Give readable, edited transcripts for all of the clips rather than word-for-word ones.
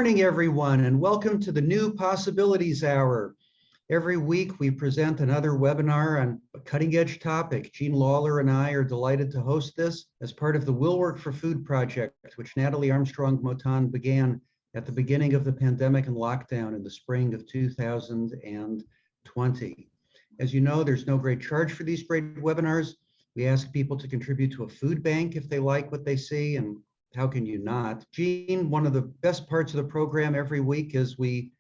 morning, everyone, and welcome to the New Possibilities Hour. Every week, we present another webinar on a cutting-edge topic. Jean Lawler and I are delighted to host this as part of the Will Work for Food project, which Natalie Armstrong-Motan began at the beginning of the pandemic and lockdown in the spring of 2020. As you know, there's no great charge for these great webinars. We ask people to contribute to a food bank if they like what they see, and how can you not? Jean, one of the best parts of the program every week is we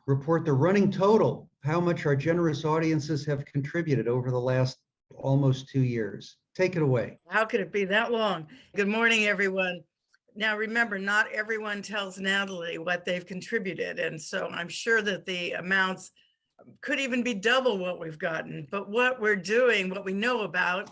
report the running total, how much our generous audiences have contributed over the last almost 2 years. Take it away. How could it be that long? Good morning, everyone. Now, remember, not everyone tells Natalie what they've contributed. And so I'm sure that the amounts could even be double what we've gotten. But what we're doing, what we know about,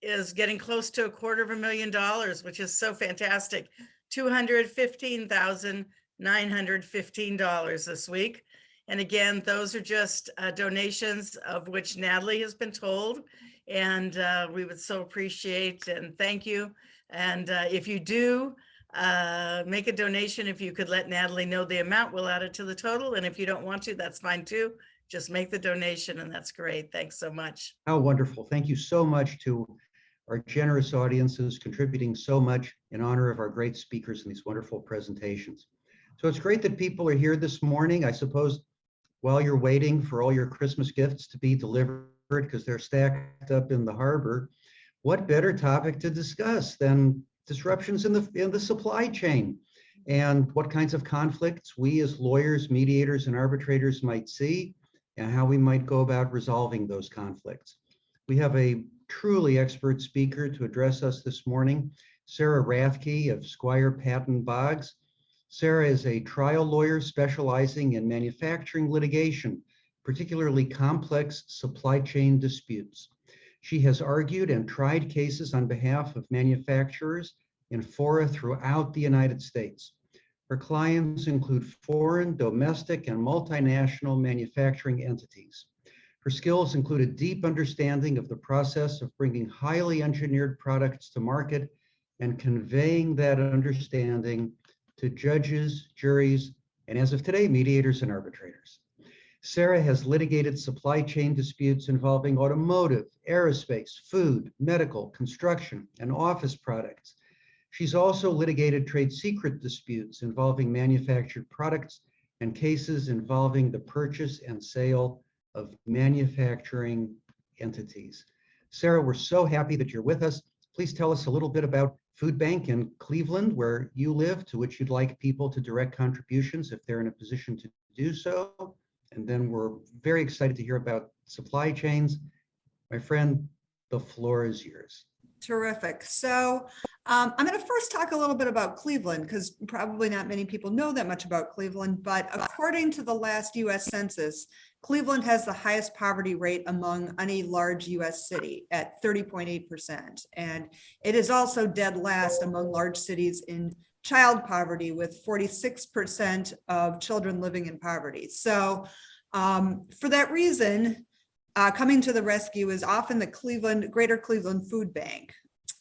is getting close to $250,000, which is so fantastic. $215,915 this week. And again, those are just donations of which Natalie has been told. And we would so appreciate and thank you. And if you do make a donation, if you could let Natalie know the amount, we'll add it to the total. And if you don't want to, that's fine too. Just make the donation and that's great. Thanks so much. How wonderful. Thank you so much to our generous audiences contributing so much in honor of our great speakers in these wonderful presentations. So it's great that people are here this morning. I suppose while you're waiting for all your Christmas gifts to be delivered because they're stacked up in the harbor, what better topic to discuss than disruptions in the supply chain and what kinds of conflicts we as lawyers, mediators, and arbitrators might see and how we might go about resolving those conflicts. We have a truly expert speaker to address us this morning, Sarah Rathke of Squire, Patton, Boggs. Sarah is a trial lawyer specializing in manufacturing litigation, particularly complex supply chain disputes. She has argued and tried cases on behalf of manufacturers in fora throughout the United States. Her clients include foreign, domestic, and multinational manufacturing entities. Her skills include a deep understanding of the process of bringing highly engineered products to market and conveying that understanding to judges, juries, and as of today, mediators and arbitrators. Sarah has litigated supply chain disputes involving automotive, aerospace, food, medical, construction, and office products. She's also litigated trade secret disputes involving manufactured products and cases involving the purchase and sale of manufacturing entities. Sarah, we're so happy that you're with us. Please tell us a little bit about Food Bank in Cleveland, where you live, to which you'd like people to direct contributions if they're in a position to do so. And then we're very excited to hear about supply chains. My friend, the floor is yours. Terrific. So I'm going to first talk a little bit about Cleveland, because probably not many people know that much about Cleveland, but according to the last US Census, Cleveland has the highest poverty rate among any large US city at 30.8%. And it is also dead last among large cities in child poverty, with 46% of children living in poverty. So for that reason, coming to the rescue is often the Greater Cleveland Food Bank.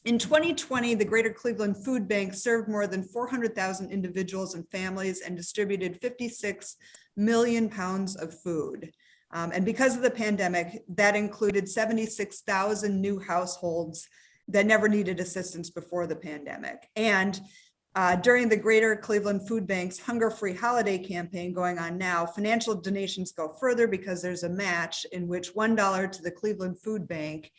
In 2020, the Greater Cleveland Food Bank served more than 400,000 individuals and families and distributed 56 million pounds of food. And because of the pandemic, that included 76,000 new households that never needed assistance before the pandemic. And during the Greater Cleveland Food Bank's Hunger Free Holiday campaign going on now, financial donations go further because there's a match in which $1 to the Cleveland Food Bank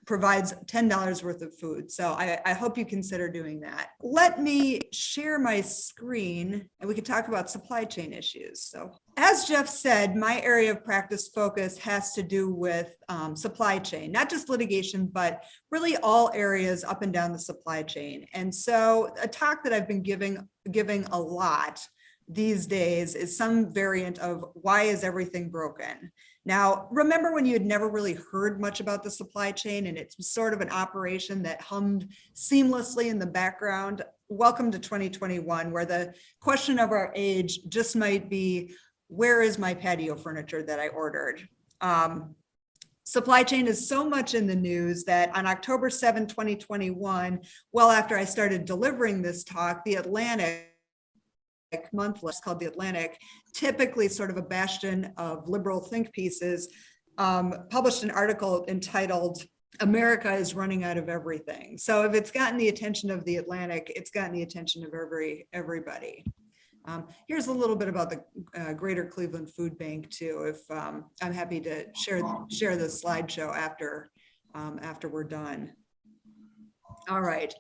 provides $10 worth of food. So I hope you consider doing that. Let me share my screen and we can talk about supply chain issues. So as Jeff said, my area of practice focus has to do with supply chain, not just litigation, but really all areas up and down the supply chain. And so a talk that I've been giving a lot these days is some variant of why is everything broken? Now, remember when you had never really heard much about the supply chain and it's sort of an operation that hummed seamlessly in the background? Welcome to 2021, where the question of our age just might be, where is my patio furniture that I ordered? Supply chain is so much in the news that on October 7, 2021, well after I started delivering this talk, The Atlantic monthly called The Atlantic, typically sort of a bastion of liberal think pieces, published an article entitled "America is Running Out of Everything." So if it's gotten the attention of The Atlantic, it's gotten the attention of everybody. Here's a little bit about the Greater Cleveland Food Bank too. If I'm happy to share the slideshow after we're done. All right.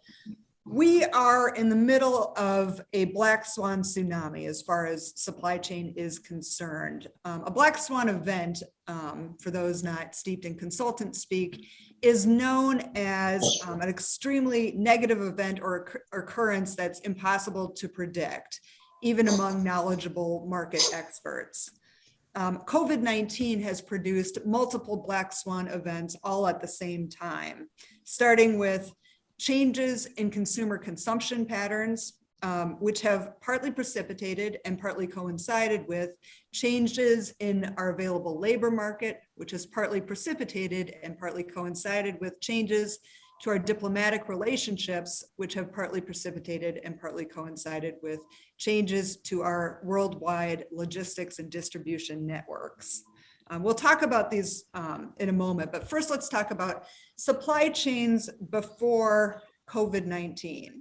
We are in the middle of a black swan tsunami as far as supply chain is concerned. A black swan event, for those not steeped in consultant speak, is known as an extremely negative event or occurrence that's impossible to predict, even among knowledgeable market experts. COVID-19 has produced multiple black swan events all at the same time, starting with changes in consumer consumption patterns, which have partly precipitated and partly coincided with changes in our available labor market, which has partly precipitated and partly coincided with changes to our diplomatic relationships, which have partly precipitated and partly coincided with changes to our worldwide logistics and distribution networks. We'll talk about these in a moment, but first let's talk about supply chains before COVID-19.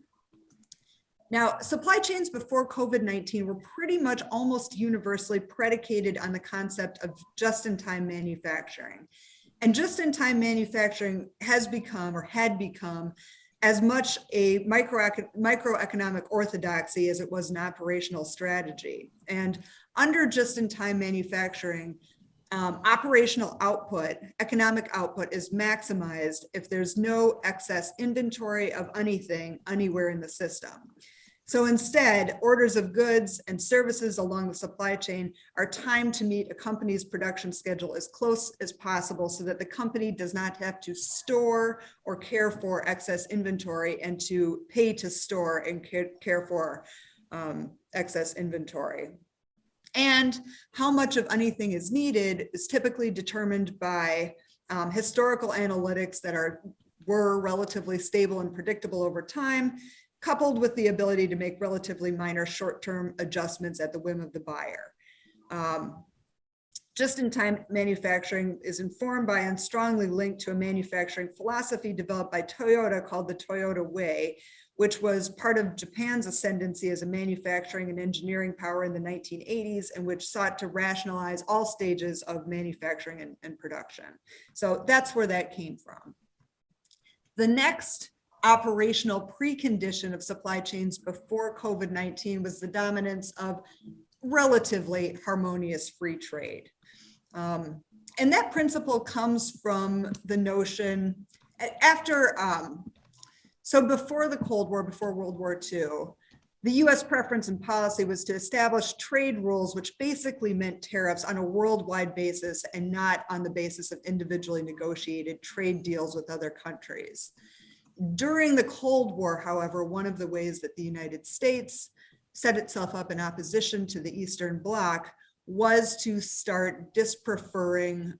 Now, supply chains before COVID-19 were pretty much almost universally predicated on the concept of just-in-time manufacturing. And just-in-time manufacturing has become or had become as much a microeconomic orthodoxy as it was an operational strategy. And under just-in-time manufacturing, operational output, economic output is maximized if there's no excess inventory of anything anywhere in the system. So instead, orders of goods and services along the supply chain are timed to meet a company's production schedule as close as possible so that the company does not have to store or care for excess inventory and to pay to store and care for excess inventory. And how much of anything is needed is typically determined by historical analytics that were relatively stable and predictable over time, coupled with the ability to make relatively minor short-term adjustments at the whim of the buyer. Just-in-time manufacturing is informed by and strongly linked to a manufacturing philosophy developed by Toyota called the Toyota Way, which was part of Japan's ascendancy as a manufacturing and engineering power in the 1980s, and which sought to rationalize all stages of manufacturing and production. So that's where that came from. The next operational precondition of supply chains before COVID-19 was the dominance of relatively harmonious free trade. And that principle comes from the notion so before the Cold War, before World War II, the US preference and policy was to establish trade rules, which basically meant tariffs on a worldwide basis and not on the basis of individually negotiated trade deals with other countries. During the Cold War, however, one of the ways that the United States set itself up in opposition to the Eastern Bloc was to start dispreferring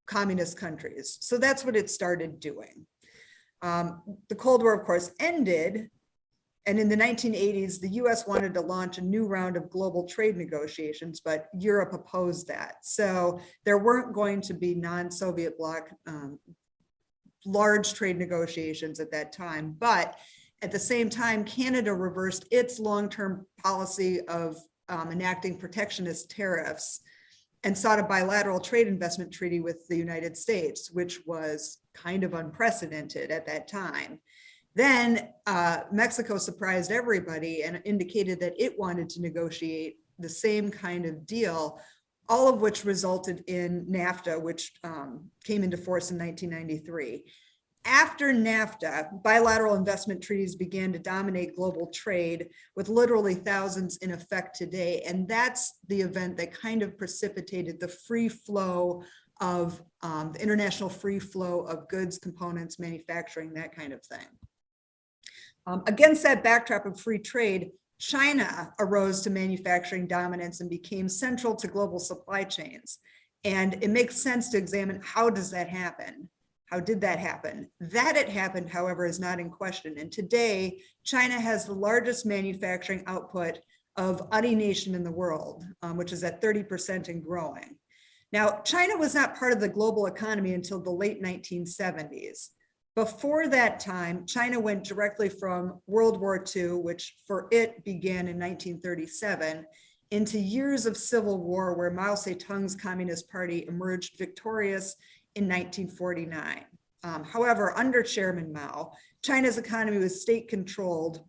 communist countries. So that's what it started doing. The Cold War, of course, ended, and in the 1980s, the US wanted to launch a new round of global trade negotiations, but Europe opposed that. So there weren't going to be non-Soviet bloc large trade negotiations at that time. But at the same time, Canada reversed its long-term policy of enacting protectionist tariffs and sought a bilateral trade investment treaty with the United States, which was kind of unprecedented at that time. Then Mexico surprised everybody and indicated that it wanted to negotiate the same kind of deal, all of which resulted in NAFTA, which came into force in 1993. After NAFTA, bilateral investment treaties began to dominate global trade, with literally thousands in effect today. And that's the event that kind of precipitated the free flow of the international free flow of goods, components, manufacturing, that kind of thing. Against that backdrop of free trade, China arose to manufacturing dominance and became central to global supply chains. And it makes sense to examine, how does that happen? How did that happen? That it happened, however, is not in question. And today, China has the largest manufacturing output of any nation in the world, which is at 30% and growing. Now, China was not part of the global economy until the late 1970s. Before that time, China went directly from World War II, which for it began in 1937, into years of civil war where Mao Zedong's Communist Party emerged victorious in 1949. However, under Chairman Mao, China's economy was state-controlled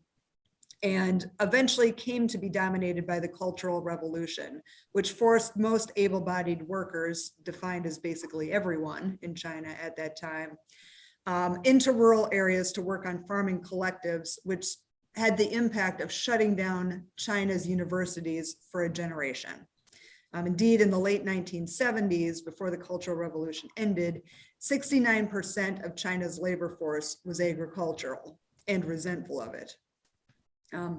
and eventually came to be dominated by the Cultural Revolution, which forced most able-bodied workers, defined as basically everyone in China at that time, into rural areas to work on farming collectives, which had the impact of shutting down China's universities for a generation. Indeed, in the late 1970s, before the Cultural Revolution ended, 69% of China's labor force was agricultural and resentful of it.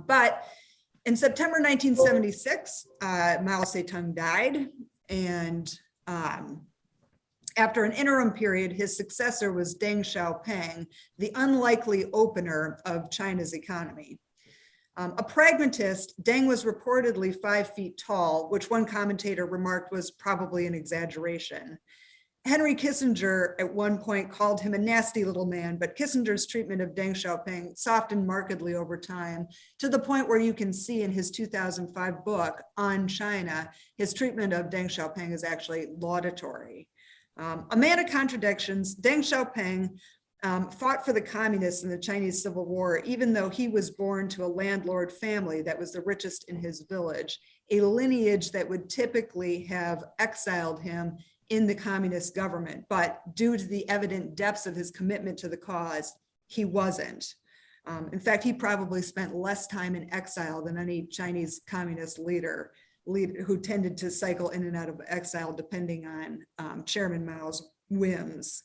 But in September 1976, Mao Zedong died, and after an interim period, his successor was Deng Xiaoping, the unlikely opener of China's economy. A pragmatist, Deng was reportedly 5 feet tall, which one commentator remarked was probably an exaggeration. Henry Kissinger at one point called him a nasty little man, but Kissinger's treatment of Deng Xiaoping softened markedly over time, to the point where you can see in his 2005 book on China, his treatment of Deng Xiaoping is actually laudatory. A man of contradictions, Deng Xiaoping fought for the communists in the Chinese Civil War, even though he was born to a landlord family that was the richest in his village, a lineage that would typically have exiled him in the communist government. But due to the evident depths of his commitment to the cause, he wasn't. In fact, he probably spent less time in exile than any Chinese communist leader who tended to cycle in and out of exile depending on Chairman Mao's whims.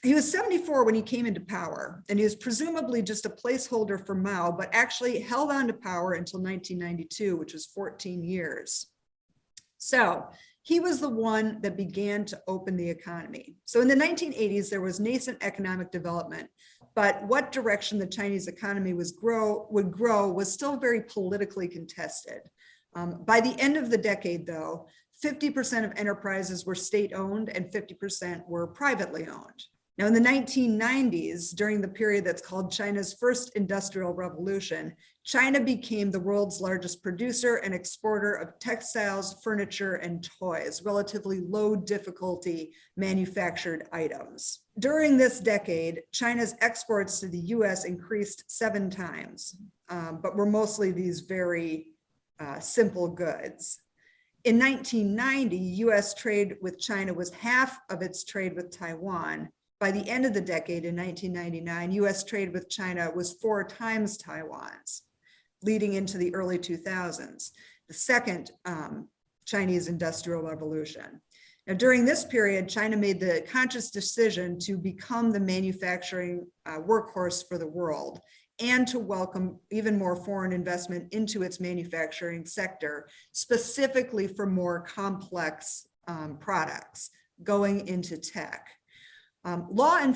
He was 74 when he came into power, and he was presumably just a placeholder for Mao, but actually held on to power until 1992, which was 14 years. So he was the one that began to open the economy. So in the 1980s, there was nascent economic development, but what direction the Chinese economy would grow was still very politically contested. By the end of the decade, though, 50% of enterprises were state-owned and 50% were privately owned. Now, in the 1990s, during the period that's called China's first industrial revolution, China became the world's largest producer and exporter of textiles, furniture, and toys, relatively low difficulty manufactured items. During this decade, China's exports to the US increased 7 times, but were mostly these very simple goods. In 1990, US trade with China was half of its trade with Taiwan. By the end of the decade in 1999, US trade with China was 4 times Taiwan's, leading into the early 2000s, the second Chinese industrial revolution. Now, during this period, China made the conscious decision to become the manufacturing workhorse for the world and to welcome even more foreign investment into its manufacturing sector, specifically for more complex products going into tech. Law and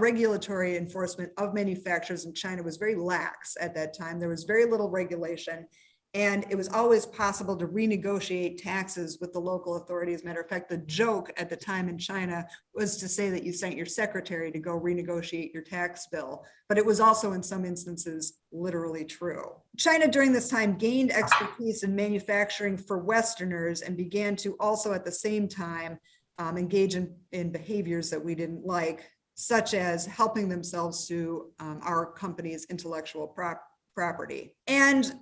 regulatory enforcement of manufacturers in China was very lax at that time. There was very little regulation, and it was always possible to renegotiate taxes with the local authorities. Matter of fact, the joke at the time in China was to say that you sent your secretary to go renegotiate your tax bill, but it was also in some instances literally true. China during this time gained expertise in manufacturing for Westerners and began to also at the same time engage in behaviors that we didn't like, such as helping themselves to our company's intellectual property. And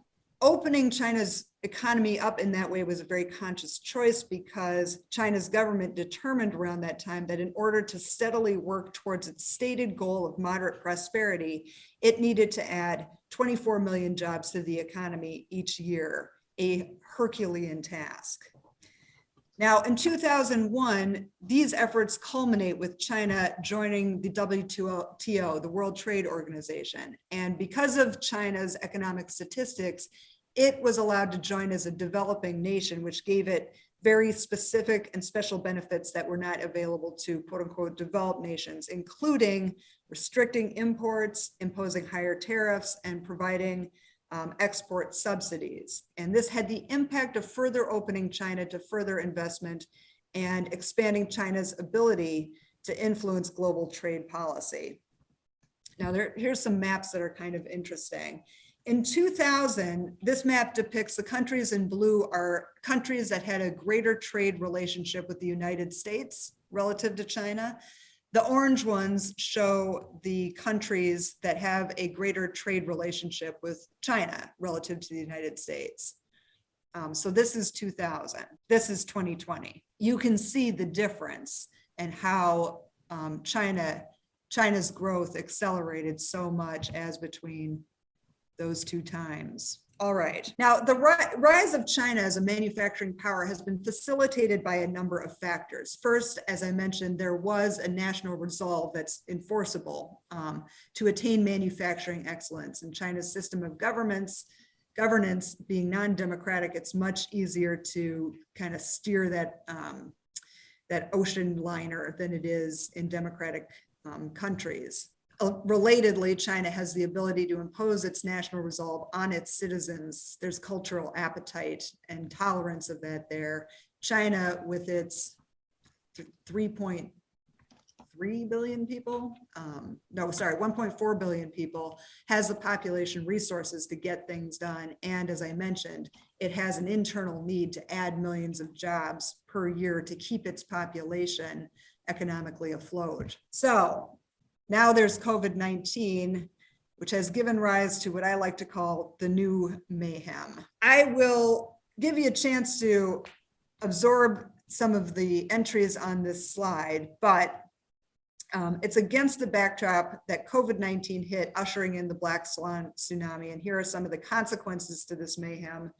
opening China's economy up in that way was a very conscious choice, because China's government determined around that time that in order to steadily work towards its stated goal of moderate prosperity, it needed to add 24 million jobs to the economy each year, a Herculean task. Now, in 2001, these efforts culminate with China joining the WTO, the World Trade Organization. And because of China's economic statistics, it was allowed to join as a developing nation, which gave it very specific and special benefits that were not available to quote unquote developed nations, including restricting imports, imposing higher tariffs, and providing export subsidies. And this had the impact of further opening China to further investment and expanding China's ability to influence global trade policy. Now, here's some maps that are kind of interesting. In 2000, this map depicts the countries in blue are countries that had a greater trade relationship with the United States relative to China. The orange ones show the countries that have a greater trade relationship with China relative to the United States. So this is 2000. This is 2020. You can see the difference and how China's growth accelerated so much as between those two times. All right. Now, the rise of China as a manufacturing power has been facilitated by a number of factors. First, as I mentioned, there was a national resolve that's enforceable to attain manufacturing excellence. And China's system of governance being non-democratic, it's much easier to kind of steer that ocean liner than it is in democratic countries. Relatedly, China has the ability to impose its national resolve on its citizens. There's cultural appetite and tolerance of that there. China, with its 3.3 billion people, 1.4 billion people, has the population resources to get things done. And as I mentioned, it has an internal need to add millions of jobs per year to keep its population economically afloat. So now there's COVID-19, which has given rise to what I like to call the new mayhem. I will give you a chance to absorb some of the entries on this slide, but it's against the backdrop that COVID-19 hit, ushering in the Black Swan tsunami. And here are some of the consequences to this mayhem.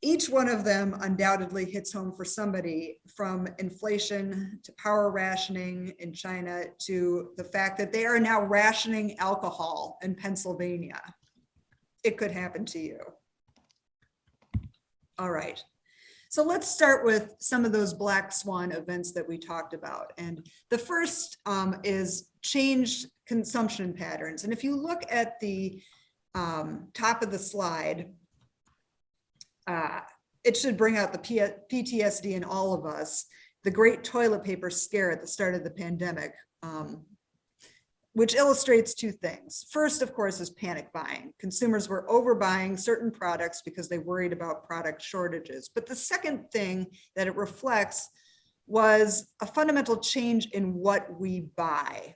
Each one of them undoubtedly hits home for somebody, from inflation to power rationing in China to the fact that they are now rationing alcohol in Pennsylvania. It could happen to you. All right. So let's start with some of those Black Swan events that we talked about. And the first is changed consumption patterns. And if you look at the top of the slide, it should bring out the PTSD in all of us, the great toilet paper scare at the start of the pandemic, which illustrates two things. First, of course, is panic buying. Consumers were overbuying certain products because they worried about product shortages. But the second thing that it reflects was a fundamental change in what we buy.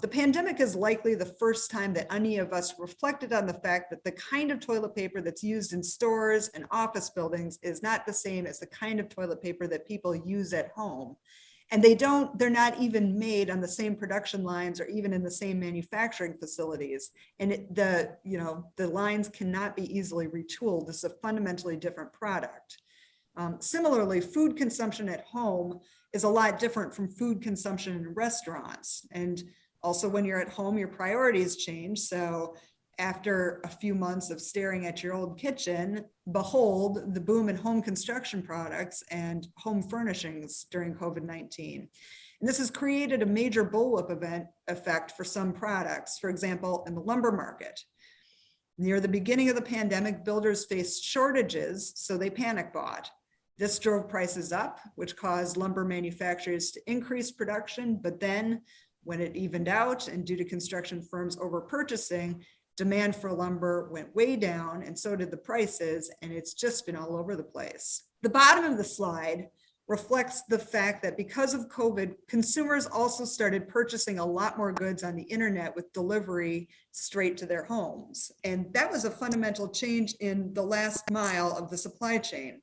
The pandemic is likely the first time that any of us reflected on the fact that the kind of toilet paper that's used in stores and office buildings is not the same as the kind of toilet paper that people use at home. And they're not even made on the same production lines or even in the same manufacturing facilities. And the lines cannot be easily retooled. This is a fundamentally different product. Similarly, food consumption at home is a lot different from food consumption in restaurants. And also, when you're at home, your priorities change. So after a few months of staring at your old kitchen, behold the boom in home construction products and home furnishings during COVID-19. And this has created a major bullwhip effect for some products. For example, in the lumber market. Near the beginning of the pandemic, builders faced shortages, so they panic bought. This drove prices up, which caused lumber manufacturers to increase production. But then when it evened out and due to construction firms over purchasing, demand for lumber went way down, and so did the prices, and it's just been all over the place. The bottom of the slide reflects the fact that because of COVID, consumers also started purchasing a lot more goods on the internet with delivery straight to their homes. And that was a fundamental change in the last mile of the supply chain.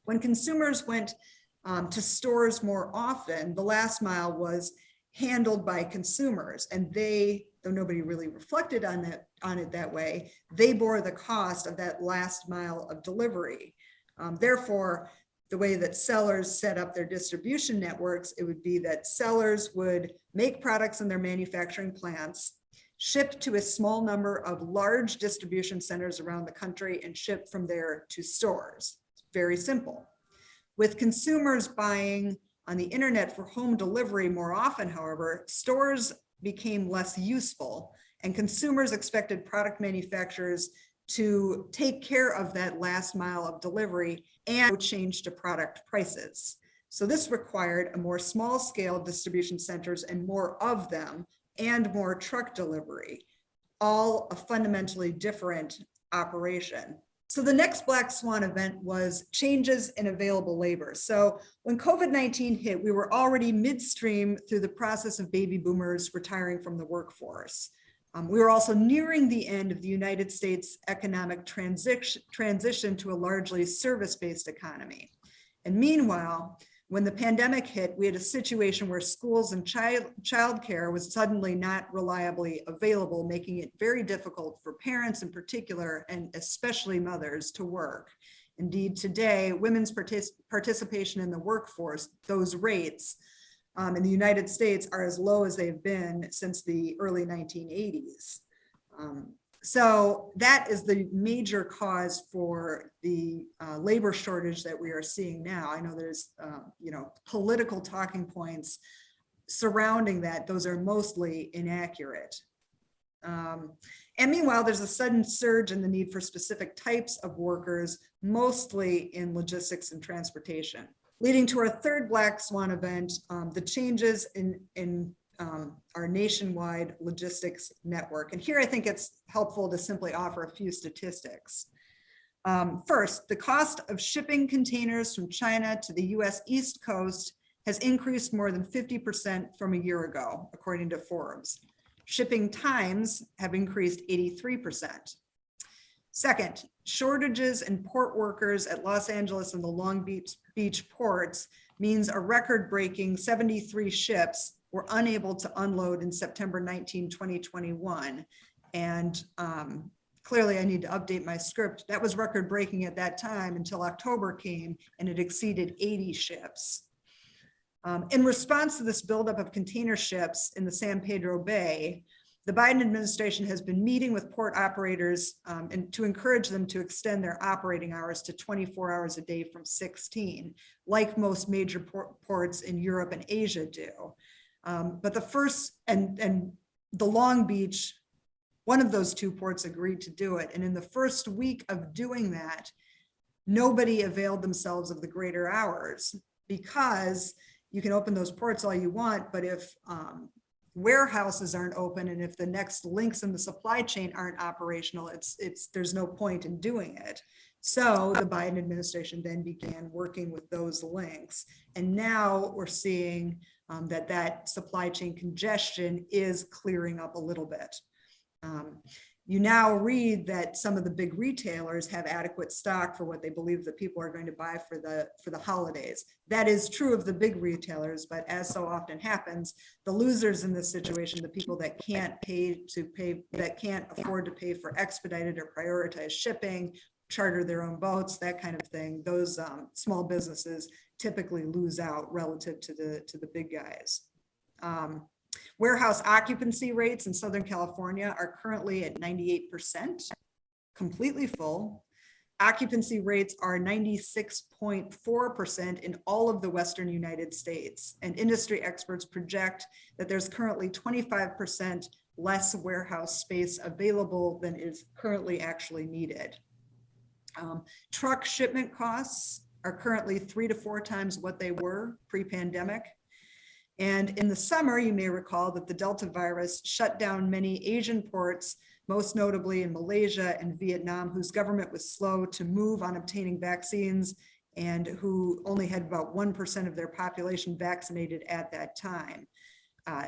When consumers went to stores more often, the last mile was handled by consumers, and they, though nobody really reflected on it that way, they bore the cost of that last mile of delivery. Therefore, the way that sellers set up their distribution networks, it would be that sellers would make products in their manufacturing plants, ship to a small number of large distribution centers around the country, and ship from there to stores. It's very simple. With consumers buying on the internet for home delivery more often, however, stores became less useful and consumers expected product manufacturers to take care of that last mile of delivery and change to product prices. So this required a more small scale distribution centers and more of them and more truck delivery, all a fundamentally different operation. So the next Black Swan event was changes in available labor. So when COVID-19 hit, we were already midstream through the process of baby boomers retiring from the workforce. We were also nearing the end of the United States economic transition to a largely service-based economy. And meanwhile, when the pandemic hit, we had a situation where schools and childcare was suddenly not reliably available, making it very difficult for parents in particular, and especially mothers, to work. Indeed, today, women's participation in the workforce, those rates in the United States are as low as they've been since the early 1980s. So that is the major cause for the labor shortage that we are seeing now. I know there's, political talking points surrounding that. Those are mostly inaccurate. And meanwhile, there's a sudden surge in the need for specific types of workers, mostly in logistics and transportation, leading to our third Black Swan event, the changes in our nationwide logistics network. And here I think it's helpful to simply offer a few statistics. First, the cost of shipping containers from China to the US East Coast has increased more than 50% from a year ago, according to Forbes. Shipping times have increased 83%. Second, shortages in port workers at Los Angeles and the Long Beach ports means a record-breaking 73 ships were unable to unload in September 19, 2021. And clearly I need to update my script. That was record-breaking at that time until October came and it exceeded 80 ships. In response to this buildup of container ships in the San Pedro Bay, the Biden administration has been meeting with port operators and to encourage them to extend their operating hours to 24 hours a day from 16, like most major ports in Europe and Asia do. But the first and the Long Beach, one of those two ports agreed to do it. And in the first week of doing that, nobody availed themselves of the greater hours, because you can open those ports all you want, but if warehouses aren't open and if the next links in the supply chain aren't operational, there's no point in doing it. So the Biden administration then began working with those links. And now we're seeing that supply chain congestion is clearing up a little bit. You now read that some of the big retailers have adequate stock for what they believe that people are going to buy for the holidays. That is true of the big retailers, but as so often happens, the losers in this situation, the people that can't afford to pay for expedited or prioritized shipping, charter their own boats, that kind of thing, those small businesses typically lose out relative to the big guys. Warehouse occupancy rates in Southern California are currently at 98%, completely full. Occupancy rates are 96.4% in all of the Western United States. And industry experts project that there's currently 25% less warehouse space available than is currently actually needed. Truck shipment costs are currently 3 to 4 times what they were pre-pandemic. And in the summer, you may recall that the Delta virus shut down many Asian ports, most notably in Malaysia and Vietnam, whose government was slow to move on obtaining vaccines and who only had about 1% of their population vaccinated at that time.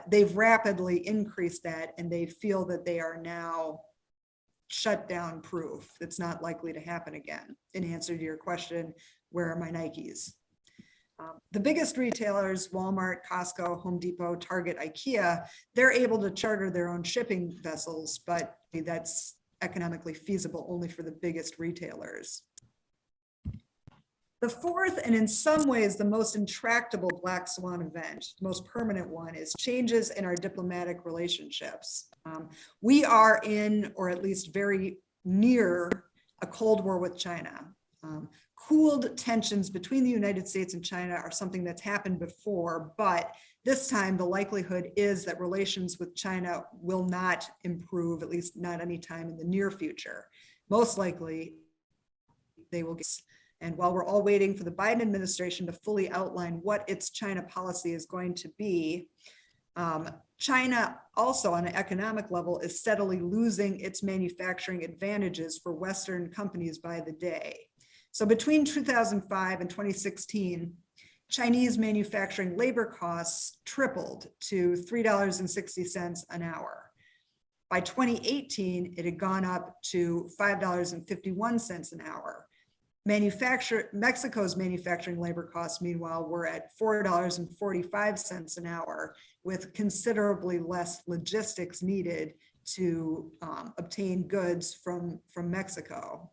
They've rapidly increased that, and they feel that they are now shutdown proof. It's not likely to happen again. In answer to your question, where are my Nikes? The biggest retailers, Walmart, Costco, Home Depot, Target, IKEA, they're able to charter their own shipping vessels, but that's economically feasible only for the biggest retailers. The fourth, and in some ways the most intractable Black Swan event, most permanent one, is changes in our diplomatic relationships. We are in, or at least very near, a Cold War with China. cooled tensions between the United States and China are something that's happened before, but this time the likelihood is that relations with China will not improve, at least not anytime in the near future. Most likely they will get. And while we're all waiting for the Biden administration to fully outline what its China policy is going to be, China also on an economic level is steadily losing its manufacturing advantages for Western companies by the day. So between 2005 and 2016, Chinese manufacturing labor costs tripled to $3.60 an hour. By 2018, it had gone up to $5.51 an hour. Mexico's manufacturing labor costs, meanwhile, were at $4.45 an hour, with considerably less logistics needed to obtain goods from Mexico.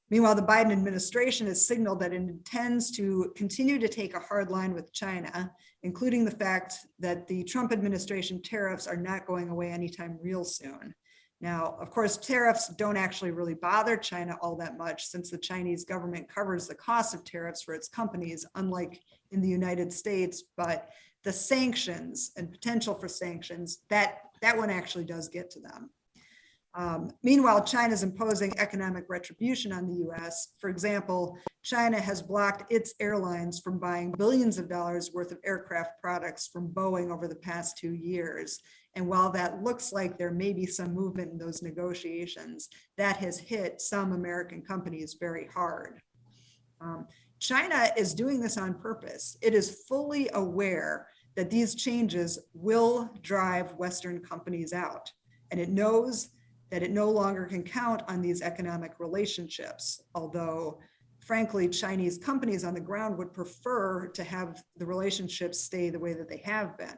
Meanwhile, the Biden administration has signaled that it intends to continue to take a hard line with China, including the fact that the Trump administration tariffs are not going away anytime real soon. Now, of course, tariffs don't actually really bother China all that much, since the Chinese government covers the cost of tariffs for its companies, unlike in the United States. But the sanctions and potential for sanctions, that one actually does get to them. Meanwhile, China's imposing economic retribution on the US. For example, China has blocked its airlines from buying billions of dollars worth of aircraft products from Boeing over the past 2 years. And while that looks like there may be some movement in those negotiations, that has hit some American companies very hard. China is doing this on purpose. It is fully aware that these changes will drive Western companies out, and it knows that it no longer can count on these economic relationships, although frankly, Chinese companies on the ground would prefer to have the relationships stay the way that they have been.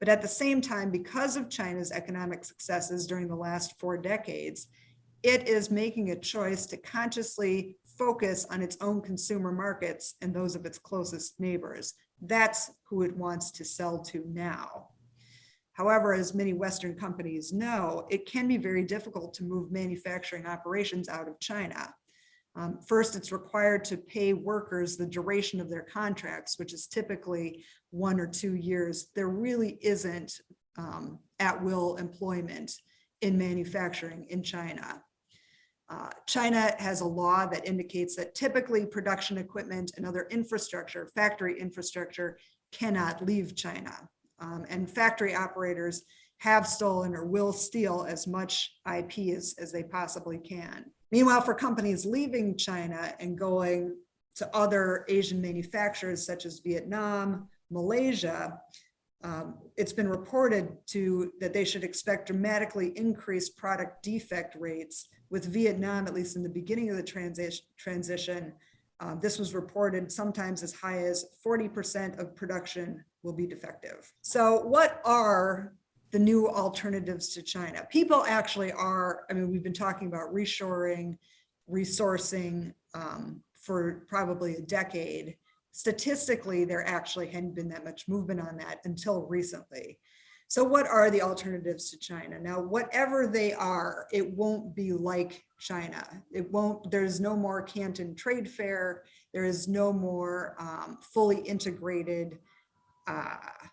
But at the same time, because of China's economic successes during the last 4 decades, it is making a choice to consciously focus on its own consumer markets and those of its closest neighbors. That's who it wants to sell to now. However, as many Western companies know, it can be very difficult to move manufacturing operations out of China. First, it's required to pay workers the duration of their contracts, which is typically 1 or 2 years. There really isn't at-will employment in manufacturing in China. China has a law that indicates that typically production equipment and other infrastructure, factory infrastructure, cannot leave China. And factory operators have stolen or will steal as much IP as they possibly can. Meanwhile, for companies leaving China and going to other Asian manufacturers such as Vietnam, Malaysia, it's been reported that they should expect dramatically increased product defect rates, with Vietnam, at least in the beginning of the transition, this was reported sometimes as high as 40% of production will be defective. So what are the new alternatives to China? People actually are, we've been talking about reshoring, resourcing for probably a decade. Statistically, there actually hadn't been that much movement on that until recently. So what are the alternatives to China? Now, whatever they are, it won't be like China. There's no more Canton Trade Fair. There is no more fully integrated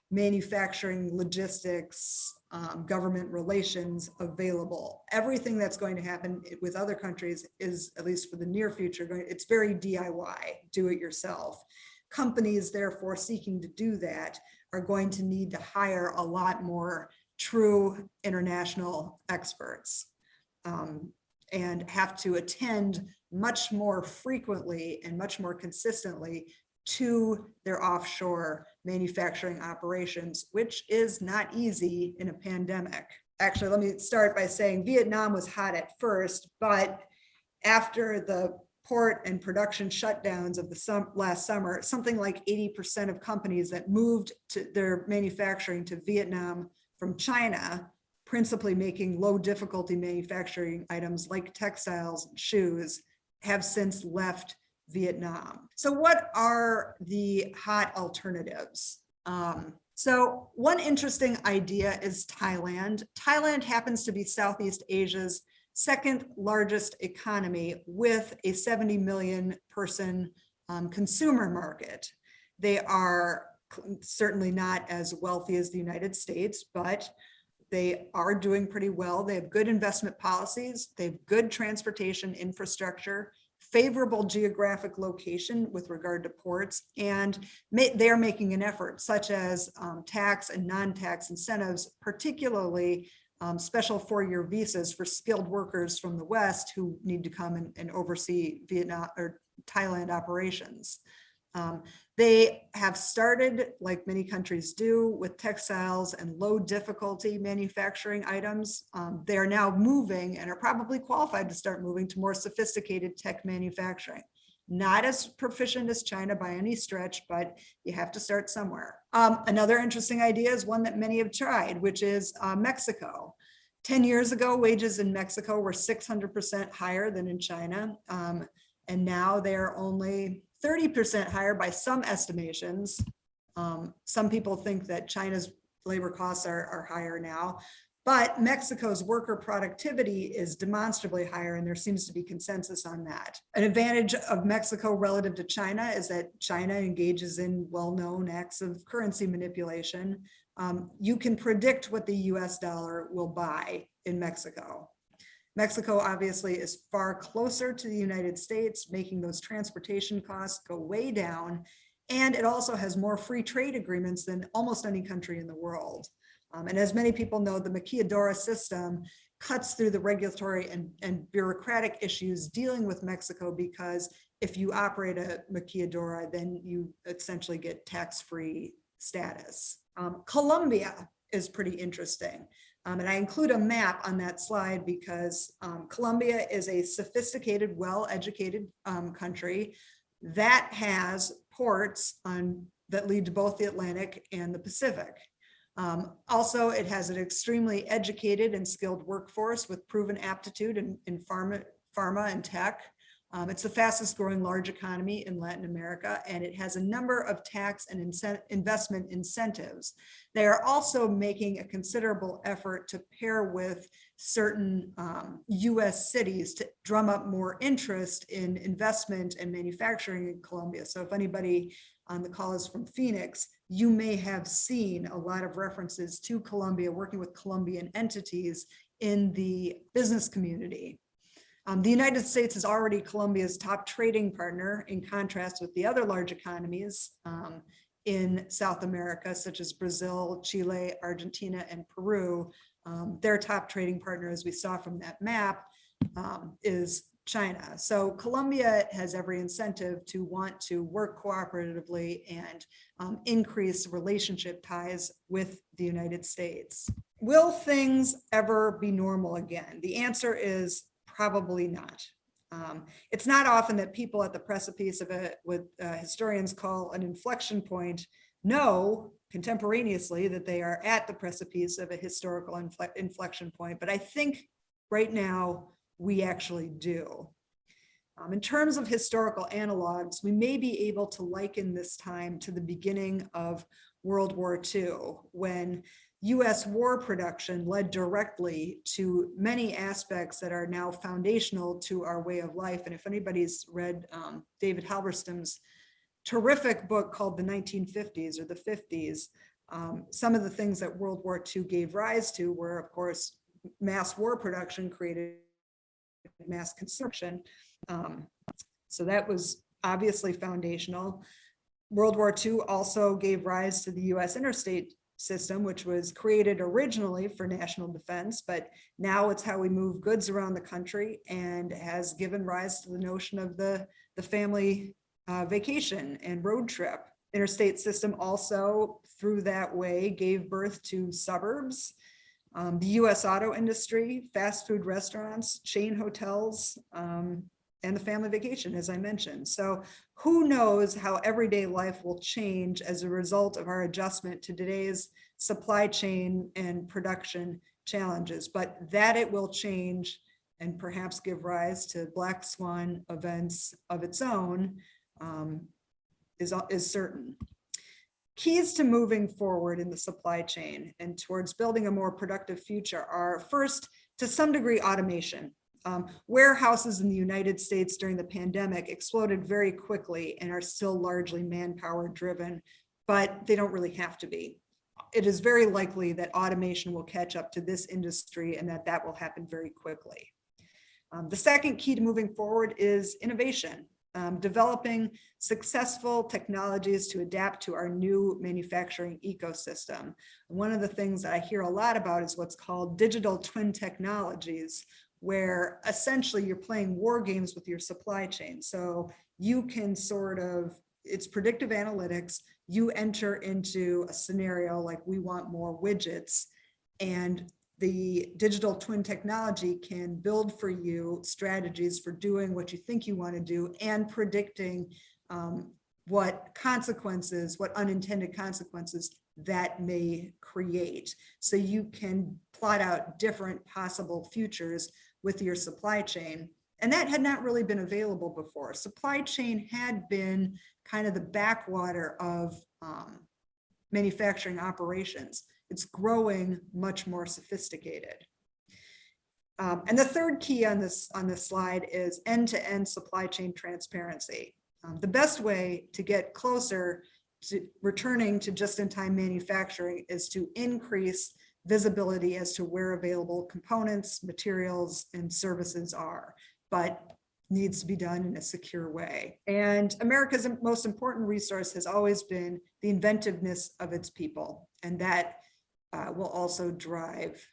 manufacturing, logistics, government relations available. Everything that's going to happen with other countries is, at least for the near future, it's very DIY, do it yourself. Companies, therefore, seeking to do that are going to need to hire a lot more true international experts and have to attend much more frequently and much more consistently to their offshore manufacturing operations, which is not easy in a pandemic. Actually, let me start by saying Vietnam was hot at first, but after the port and production shutdowns of the last summer, something like 80% of companies that moved to their manufacturing to Vietnam from China, principally making low difficulty manufacturing items like textiles and shoes, have since left Vietnam. So what are the hot alternatives? So one interesting idea is Thailand. Thailand happens to be Southeast Asia's second largest economy with a 70 million person consumer market. They are certainly not as wealthy as the United States, but they are doing pretty well. They have good investment policies. They have good transportation infrastructure, favorable geographic location with regard to ports, and they are making an effort, such as tax and non-tax incentives, particularly special 4-year visas for skilled workers from the West who need to come and oversee Vietnam or Thailand operations. They have started, like many countries do, with textiles and low difficulty manufacturing items. They are now moving and are probably qualified to start moving to more sophisticated tech manufacturing. Not as proficient as China by any stretch, but you have to start somewhere. Another interesting idea is one that many have tried, which is Mexico. 10 years ago, wages in Mexico were 600% higher than in China. And now they're only 30% higher by some estimations. Some people think that China's labor costs are higher now, but Mexico's worker productivity is demonstrably higher, and there seems to be consensus on that. An advantage of Mexico relative to China is that China engages in well-known acts of currency manipulation. You can predict what the US dollar will buy in Mexico. Mexico obviously is far closer to the United States, making those transportation costs go way down. And it also has more free trade agreements than almost any country in the world. And as many people know, the maquiladora system cuts through the regulatory and bureaucratic issues dealing with Mexico, because if you operate a maquiladora, then you essentially get tax-free status. Colombia is pretty interesting. And I include a map on that slide because Colombia is a sophisticated, well-educated country that has ports that lead to both the Atlantic and the Pacific. Also, it has an extremely educated and skilled workforce with proven aptitude in pharma and tech. It's the fastest growing large economy in Latin America, and it has a number of tax and investment incentives. They are also making a considerable effort to pair with certain US cities to drum up more interest in investment and manufacturing in Colombia. So if anybody on the call is from Phoenix, you may have seen a lot of references to Colombia, working with Colombian entities in the business community. The United States is already Colombia's top trading partner, in contrast with the other large economies in South America, such as Brazil, Chile, Argentina, and Peru. Their top trading partner, as we saw from that map, is China. So Colombia has every incentive to want to work cooperatively and increase relationship ties with the United States. Will things ever be normal again? The answer is probably not. It's not often that people at the precipice of what historians call an inflection point know contemporaneously that they are at the precipice of a historical inflection point, but I think right now we actually do. In terms of historical analogs, we may be able to liken this time to the beginning of World War II, when US war production led directly to many aspects that are now foundational to our way of life. And if anybody's read David Halberstam's terrific book called The 1950s or the 50s, some of the things that World War II gave rise to were, of course, mass war production created mass consumption. So that was obviously foundational. World War II also gave rise to the US interstate system, which was created originally for national defense, but now it's how we move goods around the country and has given rise to the notion of the family vacation and road trip. Interstate system also, through that way, gave birth to suburbs, the US auto industry, fast food restaurants, chain hotels, and the family vacation, as I mentioned. So who knows how everyday life will change as a result of our adjustment to today's supply chain and production challenges, but that it will change and perhaps give rise to black swan events of its own is certain. Keys to moving forward in the supply chain and towards building a more productive future are, first, to some degree, automation. Warehouses in the United States during the pandemic exploded very quickly and are still largely manpower driven, but they don't really have to be. It is very likely that automation will catch up to this industry and that will happen very quickly. The second key to moving forward is innovation, developing successful technologies to adapt to our new manufacturing ecosystem. One of the things that I hear a lot about is what's called digital twin technologies, where essentially you're playing war games with your supply chain. So you can it's predictive analytics. You enter into a scenario like we want more widgets, and the digital twin technology can build for you strategies for doing what you think you want to do and predicting what unintended consequences that may create. So you can plot out different possible futures with your supply chain. And that had not really been available before. Supply chain had been kind of the backwater of manufacturing operations. It's growing much more sophisticated. And the third key on this slide is end-to-end supply chain transparency. The best way to get closer to returning to just-in-time manufacturing is to increase visibility as to where available components, materials, and services are, but needs to be done in a secure way. And America's most important resource has always been the inventiveness of its people, and that will also drive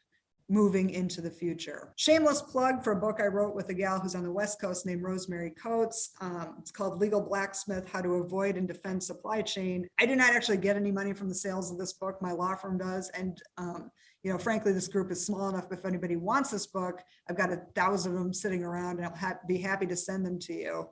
moving into the future. Shameless plug for a book I wrote with a gal who's on the West Coast named Rosemary Coates. It's called Legal Blacksmith, How to Avoid and Defend Supply Chain. I do not actually get any money from the sales of this book. My law firm does. And frankly, this group is small enough. If anybody wants this book, I've got 1,000 of them sitting around and I'll be happy to send them to you.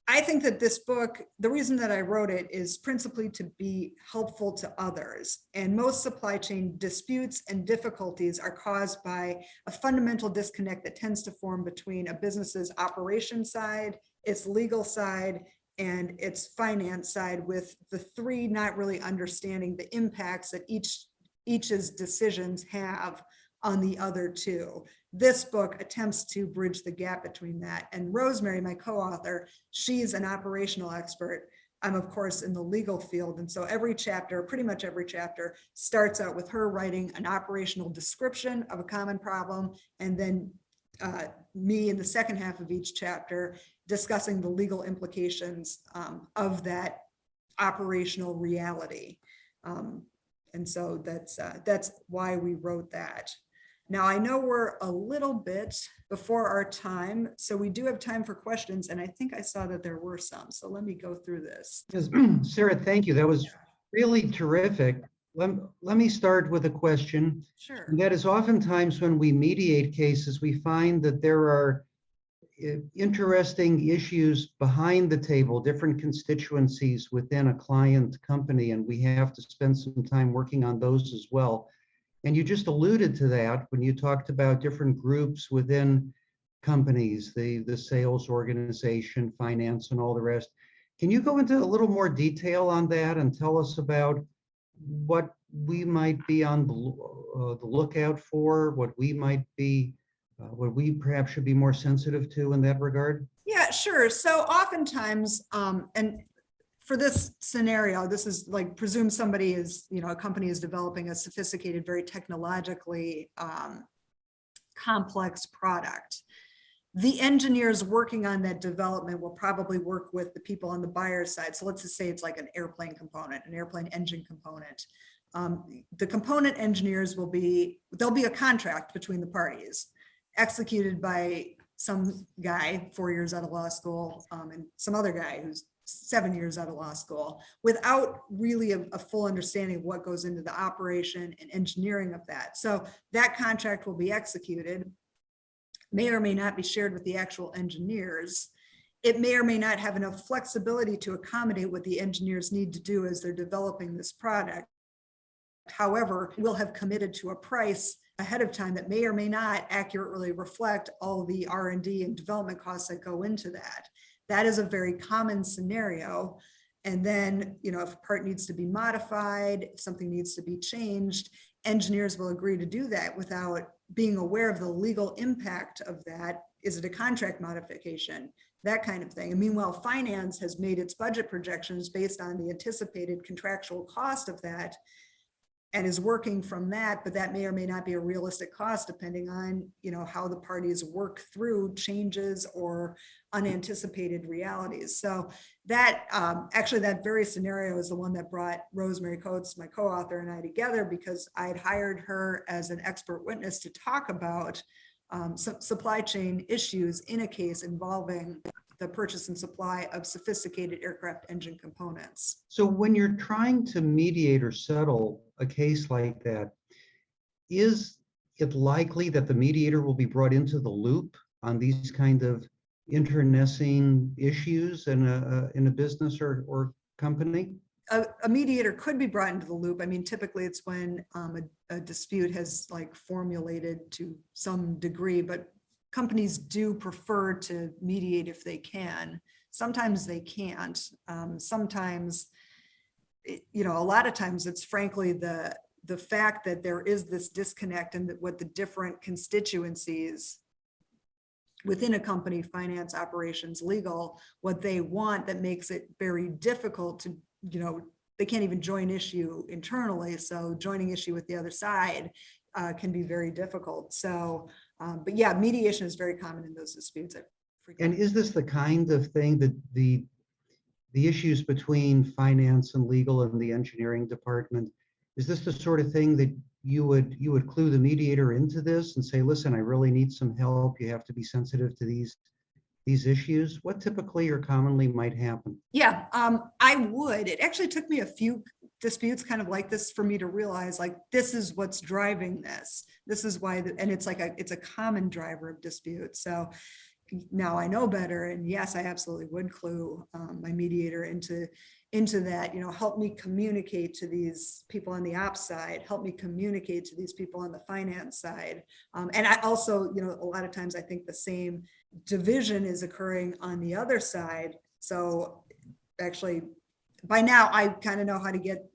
I think that this book, the reason that I wrote it is principally to be helpful to others. And most supply chain disputes and difficulties are caused by a fundamental disconnect that tends to form between a business's operation side, its legal side, and its finance side, with the three not really understanding the impacts that each's decisions have on the other two. This book attempts to bridge the gap between that. And Rosemary, my co-author, she's an operational expert. I'm, of course, in the legal field. And so pretty much every chapter starts out with her writing an operational description of a common problem, and then me in the second half of each chapter discussing the legal implications of that operational reality. And so that's why we wrote that. Now, I know we're a little bit before our time, so we do have time for questions, and I think I saw that there were some, so let me go through this. Yes, Sarah, thank you. That was really terrific. Let me start with a question. Sure. And that is, oftentimes when we mediate cases, we find that there are interesting issues behind the table, different constituencies within a client company, and we have to spend some time working on those as well. And you just alluded to that when you talked about different groups within companies, the sales organization, finance, and all the rest. Can you go into a little more detail on that and tell us about what we might be on the lookout for, what we perhaps should be more sensitive to in that regard? Yeah, sure. So oftentimes, and for this scenario, this is like, presume somebody is, a company is developing a sophisticated, very technologically complex product. The engineers working on that development will probably work with the people on the buyer side. So let's just say it's like an airplane component, an airplane engine component. The component engineers there'll be a contract between the parties executed by some guy 4 years out of law school and some other guy who's 7 years out of law school, without really a full understanding of what goes into the operation and engineering of that. So that contract will be executed, may or may not be shared with the actual engineers. It may or may not have enough flexibility to accommodate what the engineers need to do as they're developing this product. However, we'll have committed to a price ahead of time that may or may not accurately reflect all the R&D and development costs that go into that. That is a very common scenario. And then, if a part needs to be modified, if something needs to be changed, engineers will agree to do that without being aware of the legal impact of that is it a contract modification? That kind of thing. And meanwhile, finance has made its budget projections based on the anticipated contractual cost of that and is working from that, but that may or may not be a realistic cost depending on, how the parties work through changes or unanticipated realities. So that actually that very scenario is the one that brought Rosemary Coates, my co-author, and I together, because I had hired her as an expert witness to talk about some supply chain issues in a case involving the purchase and supply of sophisticated aircraft engine components. So when you're trying to mediate or settle a case like that, is it likely that the mediator will be brought into the loop on these kind of internecine issues in a business or company? A mediator could be brought into the loop. I mean, typically it's when a dispute has formulated to some degree, but companies do prefer to mediate if they can. Sometimes they can't. Sometimes, a lot of times it's frankly the fact that there is this disconnect in what the different constituencies within a company, finance, operations, legal, what they want, that makes it very difficult to, they can't even join issue internally. So joining issue with the other side can be very difficult. So, but yeah, mediation is very common in those disputes. And is this the kind of thing that the issues between finance and legal and the engineering department, is this the sort of thing that you would clue the mediator into this and say, listen, I really need some help. You have to be sensitive to these issues? What typically or commonly might happen? Yeah, I would. It actually took me a few disputes kind of like this for me to realize, this is what's driving this. This is why, and it's it's a common driver of disputes. So now I know better. And yes, I absolutely would clue my mediator into that, help me communicate to these people on the ops side, help me communicate to these people on the finance side. And I also, a lot of times I think the same division is occurring on the other side. So actually by now I kind of know how to get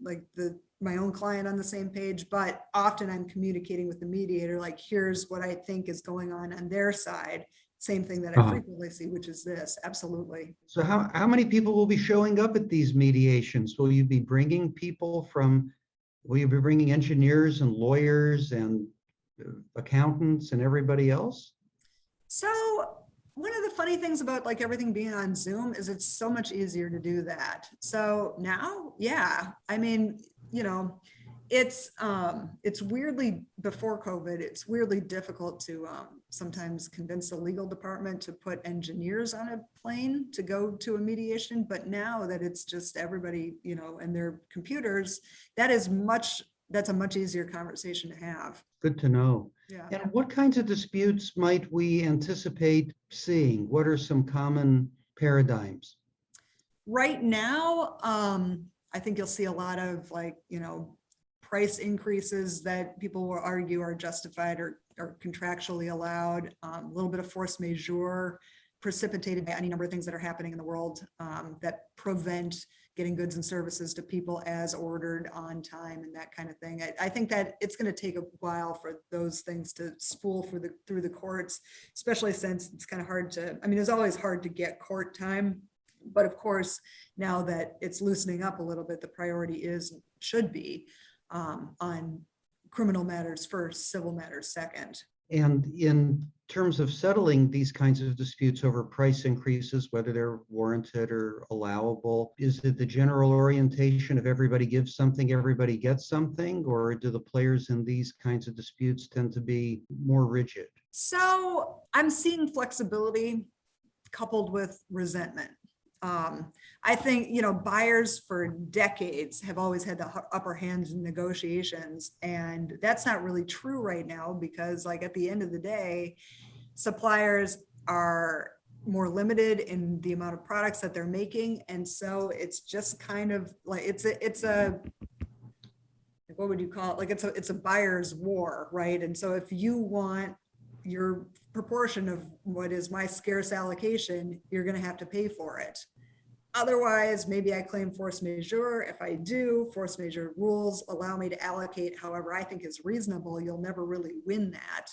my own client on the same page, but often I'm communicating with the mediator, here's what I think is going on their side. Same thing that I frequently see, which is this. Absolutely. So how many people will be showing up at these mediations? Will you be bringing engineers and lawyers and accountants and everybody else? So one of the funny things about everything being on Zoom is it's so much easier to do that. So now, yeah, I mean, it's weirdly, before COVID, it's weirdly difficult to sometimes convince the legal department to put engineers on a plane to go to a mediation. But now that it's just everybody, and their computers, that's a much easier conversation to have. Good to know. Yeah. And what kinds of disputes might we anticipate seeing? What are some common paradigms? Right now, I think you'll see a lot of price increases that people will argue are justified or contractually allowed, a little bit of force majeure precipitated by any number of things that are happening in the world that prevent getting goods and services to people as ordered on time and that kind of thing. I think that it's going to take a while for those things to spool through the courts, especially since it's kind of hard it's always hard to get court time. But of course, now that it's loosening up a little bit, the priority should be on criminal matters first, civil matters second. And in terms of settling these kinds of disputes over price increases, whether they're warranted or allowable, is it the general orientation of everybody gives something, everybody gets something, or do the players in these kinds of disputes tend to be more rigid? So I'm seeing flexibility coupled with resentment. I think, buyers for decades have always had the upper hand in negotiations, and that's not really true right now because at the end of the day, suppliers are more limited in the amount of products that they're making. And so it's just kind of it's a what would you call it? It's a buyer's war, right? And so if you want your proportion of what is my scarce allocation, you're going to have to pay for it. Otherwise, maybe I claim force majeure. If I do, force majeure rules allow me to allocate however I think is reasonable. You'll never really win that.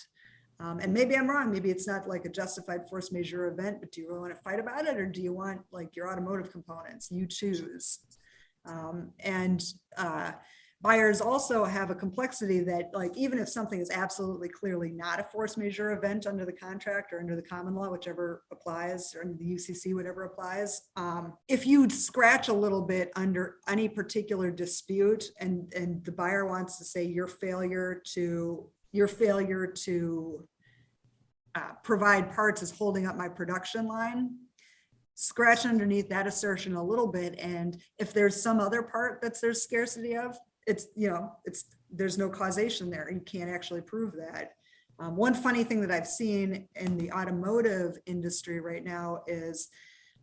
And maybe I'm wrong, maybe it's not like a justified force majeure event, but do you really want to fight about it? Or do you want like your automotive components? You choose. And buyers also have a complexity that like, even if something is absolutely clearly not a force majeure event under the contract or under the common law, whichever applies, or under the UCC, whatever applies, if you scratch a little bit under any particular dispute and the buyer wants to say your failure to provide parts is holding up my production line, scratch underneath that assertion a little bit. And if there's some other part that's there's scarcity of, there's no causation there. You can't actually prove that. One funny thing that I've seen in the automotive industry right now is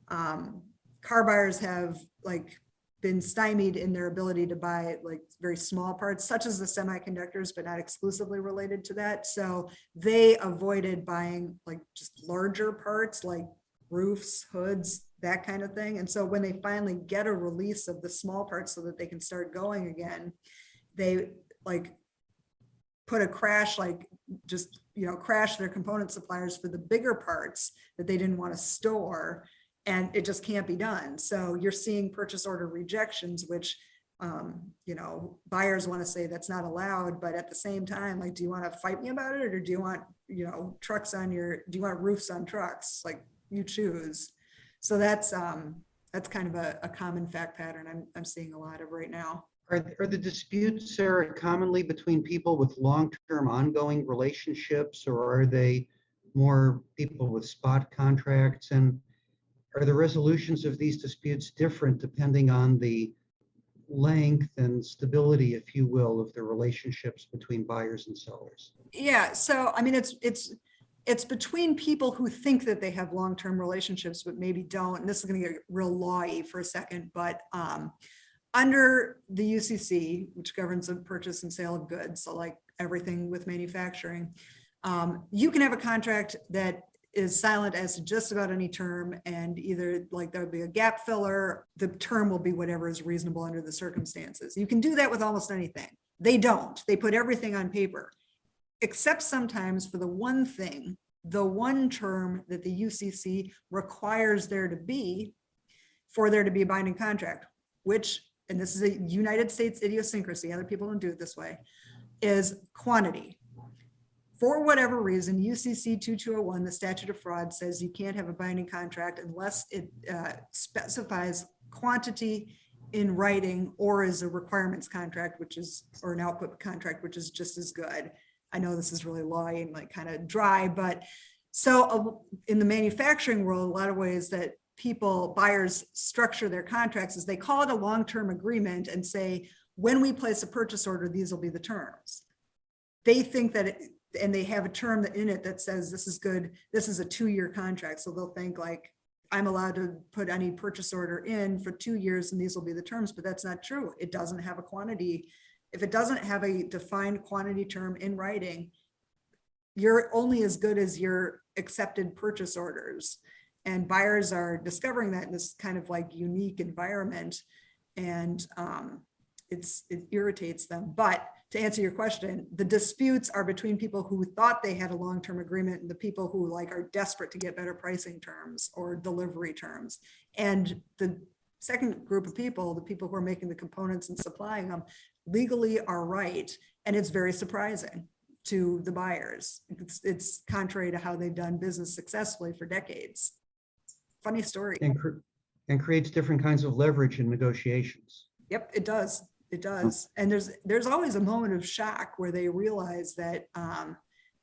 car buyers have like been stymied in their ability to buy like very small parts, such as the semiconductors, but not exclusively related to that. So they avoided buying like just larger parts like roofs, hoods, that kind of thing. And so when they finally get a release of the small parts so that they can start going again, they like put a crash, like just, crash their component suppliers for the bigger parts that they didn't want to store. And it just can't be done. So you're seeing purchase order rejections, which, buyers want to say that's not allowed, but at the same time, like, do you want to fight me about it? Or do you want, do you want roofs on trucks? Like, you choose. So that's kind of a common fact pattern I'm seeing a lot of right now. Are the disputes, Sarah, commonly between people with long-term ongoing relationships, or are they more people with spot contracts? And are the resolutions of these disputes different depending on the length and stability, if you will, of the relationships between buyers and sellers? Yeah, so I mean, it's between people who think that they have long-term relationships, but maybe don't. And this is going to get real lawy for a second, but under the UCC, which governs the purchase and sale of goods, so like everything with manufacturing, you can have a contract that is silent as to just about any term, and either like there would be a gap filler, the term will be whatever is reasonable under the circumstances. You can do that with almost anything. They don't. They put everything on paper, except sometimes for the one thing, the one term that the UCC requires there to be for there to be a binding contract, which, and this is a United States idiosyncrasy, other people don't do it this way, is quantity. For whatever reason, UCC 2201, the statute of fraud, says you can't have a binding contract unless it specifies quantity in writing or is a requirements contract, or an output contract, which is just as good. I know this is really lawy and like kind of dry, but so in the manufacturing world, a lot of ways that buyers structure their contracts is they call it a long-term agreement and say, when we place a purchase order, these will be the terms. They think that and they have a term in it that says this is good, this is a 2-year contract. So they'll think like, I'm allowed to put any purchase order in for 2 years and these will be the terms, but that's not true. It doesn't have a quantity. If it doesn't have a defined quantity term in writing, you're only as good as your accepted purchase orders. And buyers are discovering that in this kind of like unique environment, and it irritates them. But to answer your question, the disputes are between people who thought they had a long-term agreement and the people who like are desperate to get better pricing terms or delivery terms. And the second group of people, the people who are making the components and supplying them, legally are right. And it's very surprising to the buyers. It's contrary to how they've done business successfully for decades. Funny story. And creates different kinds of leverage in negotiations. Yep, it does. It does. And there's always a moment of shock where they realize that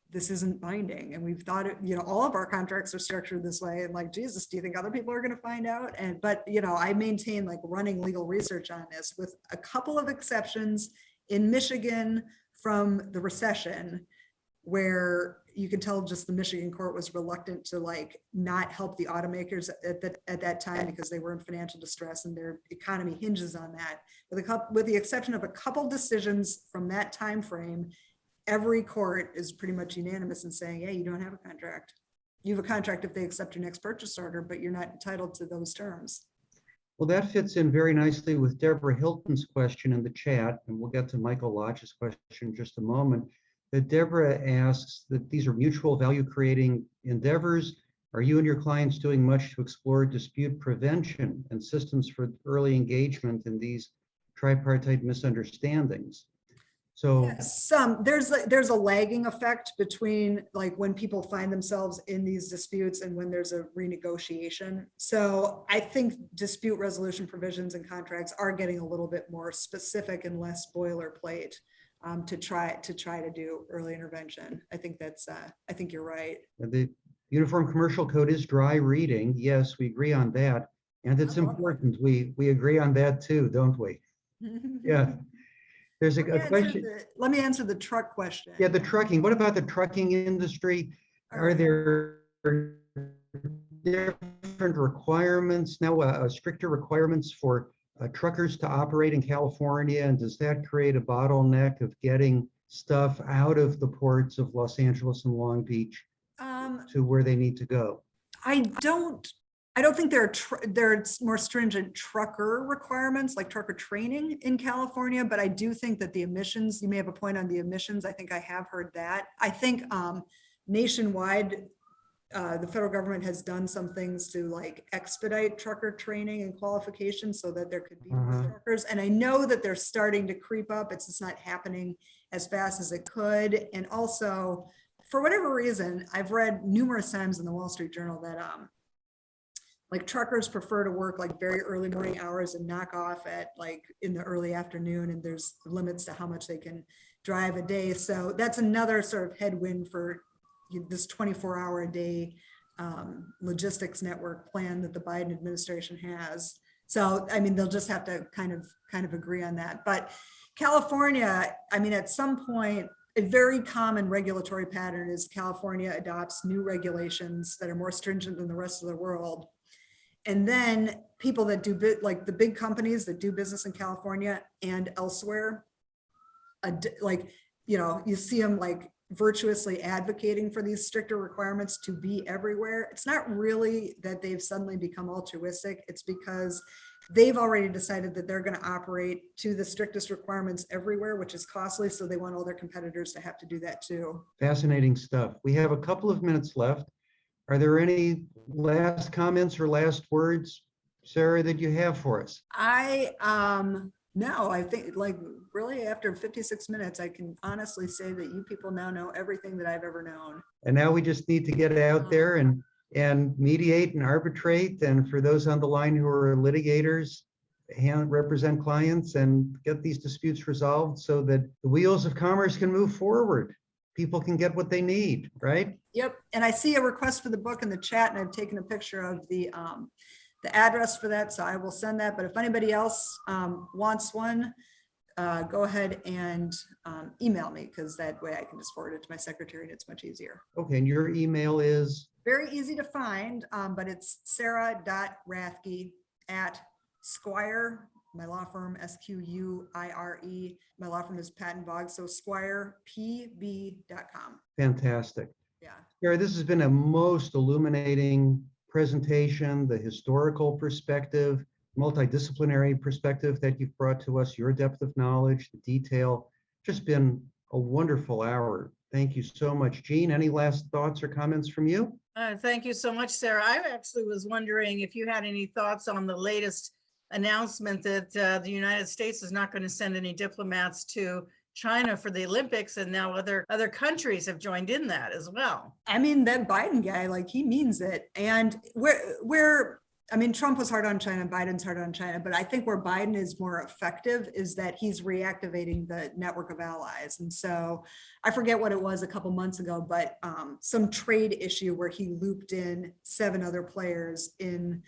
this isn't binding. And we've thought it, all of our contracts are structured this way. And like, Jesus, do you think other people are going to find out? But I maintain like running legal research on this with a couple of exceptions in Michigan from the recession, where you can tell just the Michigan court was reluctant to like not help the automakers at that time because they were in financial distress and their economy hinges on that. With the exception of a couple decisions from that time frame, every court is pretty much unanimous in saying, hey, you don't have a contract. You have a contract if they accept your next purchase order, but you're not entitled to those terms. Well, that fits in very nicely with Deborah Hilton's question in the chat, and we'll get to Michael Lodge's question in just a moment. Deborah asks that these are mutual value creating endeavors. Are you and your clients doing much to explore dispute prevention and systems for early engagement in these tripartite misunderstandings? So Yes, there's a lagging effect between like when people find themselves in these disputes and when there's a renegotiation. So I think dispute resolution provisions and contracts are getting a little bit more specific and less boilerplate to try to do early intervention. I think I think you're right. the Uniform Commercial Code is dry reading. Yes, we agree on that. And it's important. We agree on that too, don't we? Yeah. There's a question. Let me answer the truck question. Yeah, the trucking. What about the trucking industry? Are there different requirements now, stricter requirements for truckers to operate in California? And does that create a bottleneck of getting stuff out of the ports of Los Angeles and Long Beach to where they need to go? I don't think there are more stringent trucker requirements, like trucker training in California, but I do think that the emissions, you may have a point on the emissions. I think I have heard that. I think nationwide, the federal government has done some things to like expedite trucker training and qualifications so that there could be more truckers. And I know that they're starting to creep up. It's just not happening as fast as it could. And also, for whatever reason, I've read numerous times in the Wall Street Journal that like truckers prefer to work like very early morning hours and knock off at like in the early afternoon, and there's limits to how much they can drive a day. So that's another sort of headwind for this 24-hour-a-day logistics network plan that the Biden administration has. So I mean, they'll just have to kind of agree on that. But California, I mean, at some point, a very common regulatory pattern is California adopts new regulations that are more stringent than the rest of the world. And then people that do like the big companies that do business in California and elsewhere, like, you know, you see them like virtuously advocating for these stricter requirements to be everywhere. It's not really that they've suddenly become altruistic. It's because they've already decided that they're going to operate to the strictest requirements everywhere, which is costly. So they want all their competitors to have to do that too. Fascinating stuff. We have a couple of minutes left. Are there any last comments or last words, Sarah, that you have for us? No, I think like really after 56 minutes, I can honestly say that you people now know everything that I've ever known. And now we just need to get out there and mediate and arbitrate. And for those on the line who are litigators, represent clients and get these disputes resolved so that the wheels of commerce can move forward. People can get what they need, right? Yep. And I see a request for the book in the chat, and I've taken a picture of the address for that, so I will send that. But if anybody else wants one, go ahead and email me, because that way I can just forward it to my secretary and it's much easier. Okay, and your email is? Very easy to find, but it's sarah.rathke @Squire, my law firm, SQUIRE. My law firm is Patton Boggs, so squirepb.com. Fantastic. Yeah. Sarah, this has been a most illuminating presentation, the historical perspective, multidisciplinary perspective that you've brought to us, your depth of knowledge, the detail, just been a wonderful hour. Thank you so much. Jean, any last thoughts or comments from you? Thank you so much, Sarah. I actually was wondering if you had any thoughts on the latest announcement that the United States is not going to send any diplomats to China for the Olympics, and now other countries have joined in that as well. I mean, that Biden guy, like, he means it. And I mean, Trump was hard on China, Biden's hard on China, but I think where Biden is more effective is that he's reactivating the network of allies. And so I forget what it was a couple months ago, but some trade issue where he looped in 7 other players in,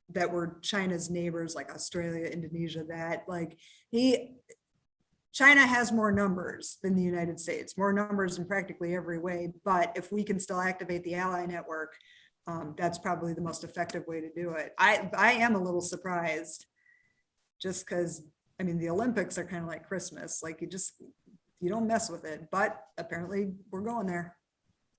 that were China's neighbors, like Australia, Indonesia, that like China has more numbers than the United States, more numbers in practically every way. But if we can still activate the ally network, that's probably the most effective way to do it. I am a little surprised, just because, I mean, the Olympics are kind of like Christmas, like you don't mess with it, but apparently we're going there.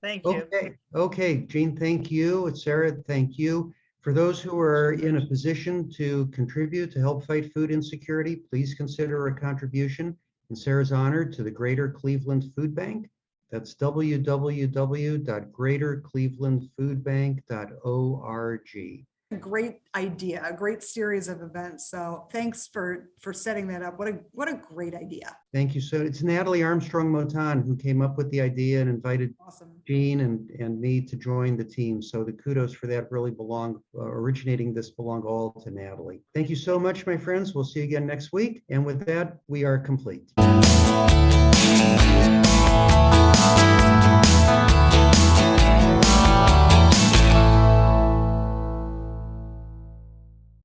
Thank you. Okay, Jean, thank you. Sarah, thank you. For those who are in a position to contribute to help fight food insecurity, please consider a contribution In Sarah's honor, to the Greater Cleveland Food Bank. That's www.greaterclevelandfoodbank.org. A great idea, a great series of events. So thanks for setting that up. What a great idea. Thank you. So it's Natalie Armstrong-Motan who came up with the idea and invited Awesome. Jean and me to join the team. So the kudos for that really originating this belong all to Natalie. Thank you so much, my friends. We'll see you again next week. And with that, we are complete.